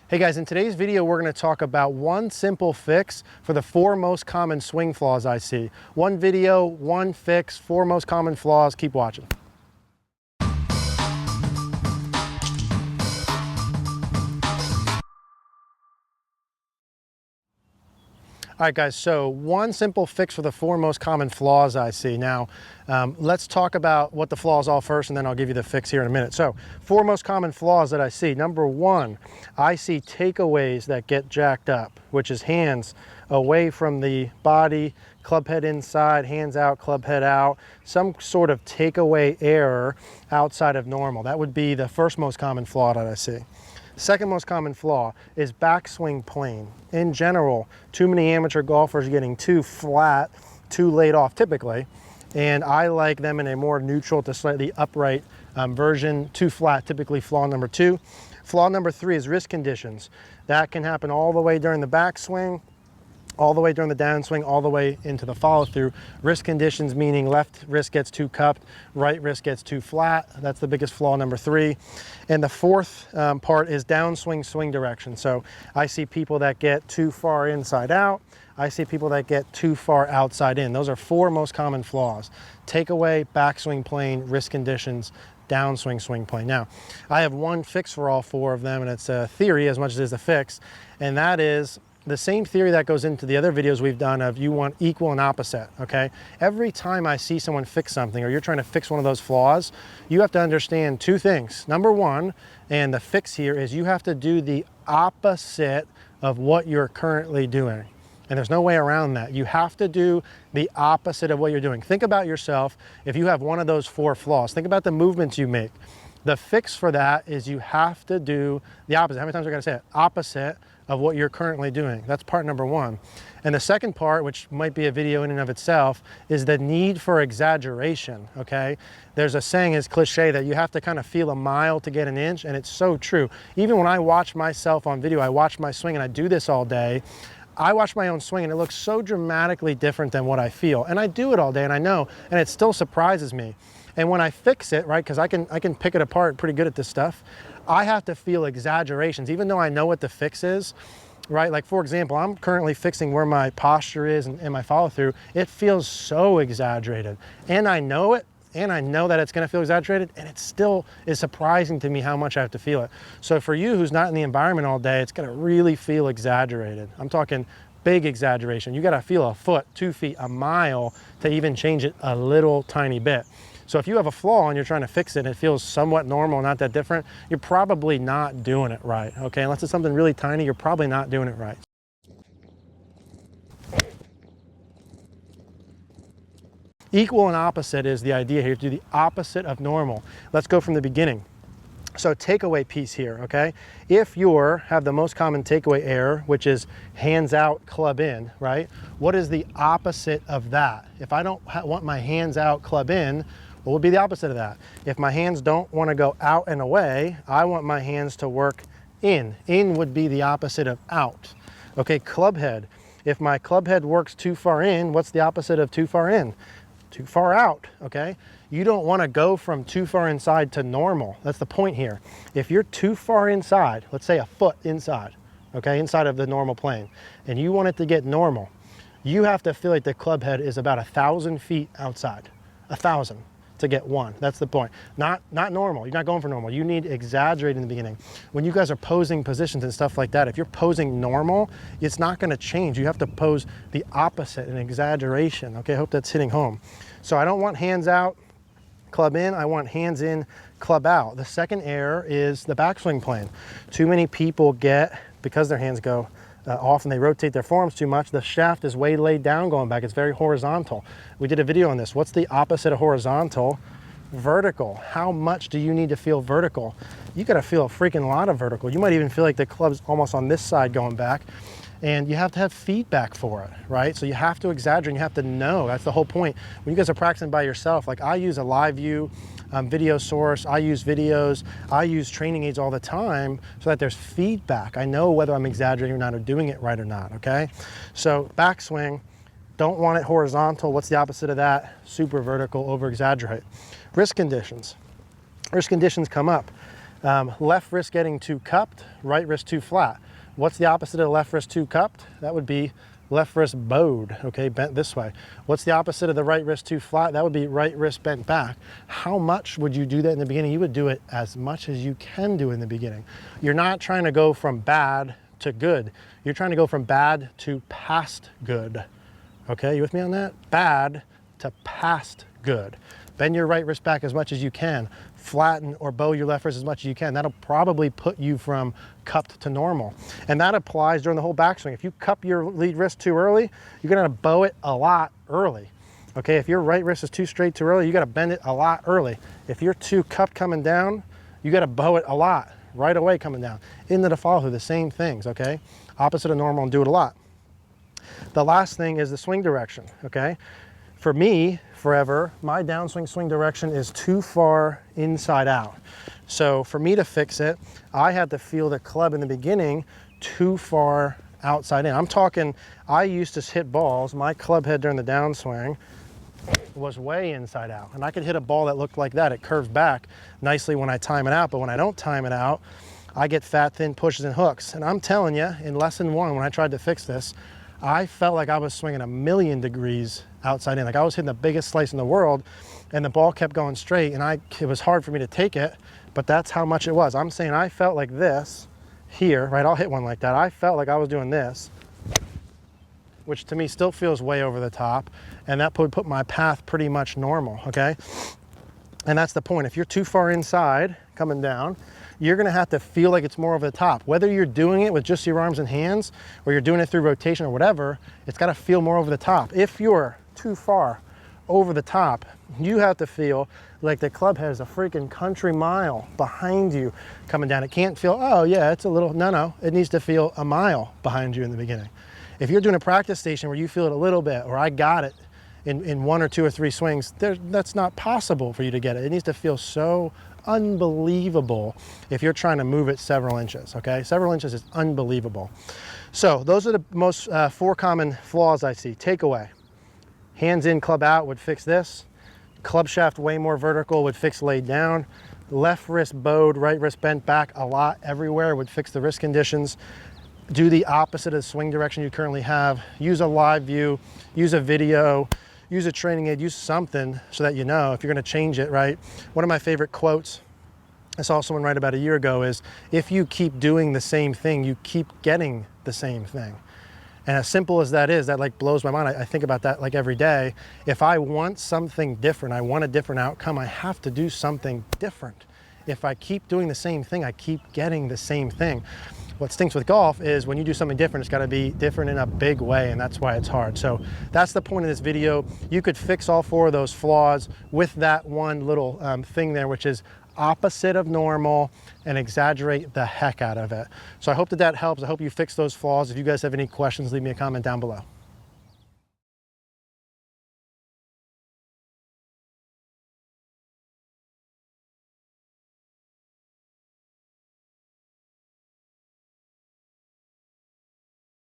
Hey guys, in today's video, we're going to talk about one simple fix for the 4 most common swing flaws I see. One video, one fix, 4 most common flaws. Keep watching. All right, guys, so one simple fix for the 4 most common flaws I see. Now, let's talk about what the flaws are first, and then I'll give you the fix here in a minute. So, 4 most common flaws that I see. Number 1, I see takeaways that get jacked up, which is hands away from the body, club head inside, hands out, club head out, some sort of takeaway error outside of normal. That would be the first most common flaw that I see. Second most common flaw is backswing plane. In general, too many amateur golfers are getting too flat, too laid off typically, and I like them in a more neutral to slightly upright version. Too flat, typically flaw number 2. Flaw number 3 is wrist conditions. That can happen all the way during the backswing, all the way during the downswing, all the way into the follow through. Wrist conditions meaning left wrist gets too cupped, right wrist gets too flat. That's the biggest flaw, number 3. And the fourth part is downswing swing direction. So I see people that get too far inside out. I see people that get too far outside in. Those are 4 most common flaws. Takeaway, backswing plane, wrist conditions, downswing swing plane. Now, I have one fix for all 4 of them, and it's a theory as much as it is a fix, and that is the same theory that goes into the other videos we've done of you want equal and opposite, okay? Every time I see someone fix something or you're trying to fix one of those flaws, you have to understand 2 things. Number 1, and the fix here is you have to do the opposite of what you're currently doing. And there's no way around that. You have to do the opposite of what you're doing. Think about yourself. If you have one of those 4 flaws, think about the movements you make. The fix for that is you have to do the opposite. How many times are I gonna say it? Opposite of what you're currently doing. That's part number 1. And the second part, which might be a video in and of itself, is the need for exaggeration, okay? There's a saying, it's cliche, that you have to kind of feel a mile to get an inch, and it's so true. Even when I watch myself on video, I watch my swing, and I do this all day, I watch my own swing and it looks so dramatically different than what I feel. And I do it all day and I know, and it still surprises me. And when I fix it, right, because I can pick it apart pretty good at this stuff, I have to feel exaggerations, even though I know what the fix is, right? Like for example, I'm currently fixing where my posture is and my follow through. It feels so exaggerated, and I know it, and I know that it's gonna feel exaggerated, and it still is surprising to me how much I have to feel it. So for you who's not in the environment all day, it's gonna really feel exaggerated. I'm talking big exaggeration. You gotta feel a foot, 2 feet, a mile to even change it a little tiny bit. So if you have a flaw and you're trying to fix it and it feels somewhat normal, not that different, you're probably not doing it right, okay? Unless it's something really tiny, you're probably not doing it right. Equal and opposite is the idea here, to do the opposite of normal. Let's go from the beginning. So takeaway piece here, okay? If you have the most common takeaway error, which is hands out, club in, right? What is the opposite of that? If I don't want my hands out, club in, what would be the opposite of that? If my hands don't want to go out and away, I want my hands to work in. In would be the opposite of out. Okay, club head. If my club head works too far in, what's the opposite of too far in? Too far out, okay? You don't want to go from too far inside to normal. That's the point here. If you're too far inside, let's say a foot inside, okay, inside of the normal plane, and you want it to get normal, you have to feel like the club head is about 1,000 feet outside. 1,000 to get 1. That's the point. Not normal. You're not going for normal. You need exaggerate in the beginning. When you guys are posing positions and stuff like that, if you're posing normal, it's not going to change. You have to pose the opposite, an exaggeration. Okay, I hope that's hitting home. So I don't want hands out, club in. I want hands in, club out. The second error is the backswing plane. Too many people get, because their hands go off and they rotate their forearms too much, the shaft is way laid down going back. It's very horizontal. We did a video on this. What's the opposite of horizontal? Vertical. How much do you need to feel vertical? You gotta feel a freaking lot of vertical. You might even feel like the club's almost on this side going back, and you have to have feedback for it, right? So you have to exaggerate, and you have to know. That's the whole point. When you guys are practicing by yourself, like I use a live view video source, I use videos, I use training aids all the time so that there's feedback. I know whether I'm exaggerating or not, or doing it right or not, okay? So backswing, don't want it horizontal. What's the opposite of that? Super vertical, over exaggerate. Wrist conditions. Wrist conditions come up. Left wrist getting too cupped, right wrist too flat. What's the opposite of left wrist too cupped? That would be left wrist bowed, okay, bent this way. What's the opposite of the right wrist too flat? That would be right wrist bent back. How much would you do that in the beginning? You would do it as much as you can do in the beginning. You're not trying to go from bad to good. You're trying to go from bad to past good. Okay, you with me on that? Bad to past good. Bend your right wrist back as much as you can. Flatten or bow your left wrist as much as you can. That'll probably put you from cupped to normal. And that applies during the whole backswing. If you cup your lead wrist too early, you're gonna bow it a lot early. Okay, if your right wrist is too straight too early, you gotta bend it a lot early. If you're too cupped coming down, you gotta bow it a lot right away coming down. Into the follow through, the same things, okay? Opposite of normal and do it a lot. The last thing is the swing direction, okay? For me, forever, my downswing swing direction is too far inside out. So for me to fix it, I had to feel the club in the beginning too far outside in. I'm talking, I used to hit balls, my club head during the downswing was way inside out. And I could hit a ball that looked like that. It curves back nicely when I time it out, but when I don't time it out, I get fat, thin pushes and hooks. And I'm telling you, in lesson 1, when I tried to fix this, I felt like I was swinging 1,000,000 degrees outside in. Like I was hitting the biggest slice in the world and the ball kept going straight and it was hard for me to take it, but that's how much it was. I'm saying I felt like this here, right? I'll hit one like that. I felt like I was doing this, which to me still feels way over the top. And that would put my path pretty much normal, okay? And that's the point. If you're too far inside coming down, you're gonna have to feel like it's more over the top. Whether you're doing it with just your arms and hands or you're doing it through rotation or whatever, it's gotta feel more over the top. If you're too far over the top, you have to feel like the club head is a freaking country mile behind you coming down. It can't feel, oh yeah, it's a little, no, it needs to feel a mile behind you in the beginning. If you're doing a practice station where you feel it a little bit, or I got it in 1 or 2 or 3 swings, that's not possible for you to get it. It needs to feel so unbelievable if you're trying to move it several inches, okay? Several inches is unbelievable. So those are the most 4 common flaws I see. Takeaway, hands in, club out would fix this. Club shaft way more vertical would fix laid down. Left wrist bowed, right wrist bent back a lot everywhere would fix the wrist conditions. Do the opposite of the swing direction you currently have. Use a live view, use a video, use a training aid, use something so that you know if you're gonna change it, right? One of my favorite quotes I saw someone write about a year ago is, if you keep doing the same thing, you keep getting the same thing. And as simple as that is, that like blows my mind. I think about that like every day. If I want something different, I want a different outcome, I have to do something different. If I keep doing the same thing, I keep getting the same thing. What stinks with golf is when you do something different, it's got to be different in a big way, and that's why it's hard. So that's the point of this video. You could fix all 4 of those flaws with that one little thing there, which is opposite of normal, and exaggerate the heck out of it. So I hope that helps. I hope you fix those flaws. If you guys have any questions, leave me a comment down below.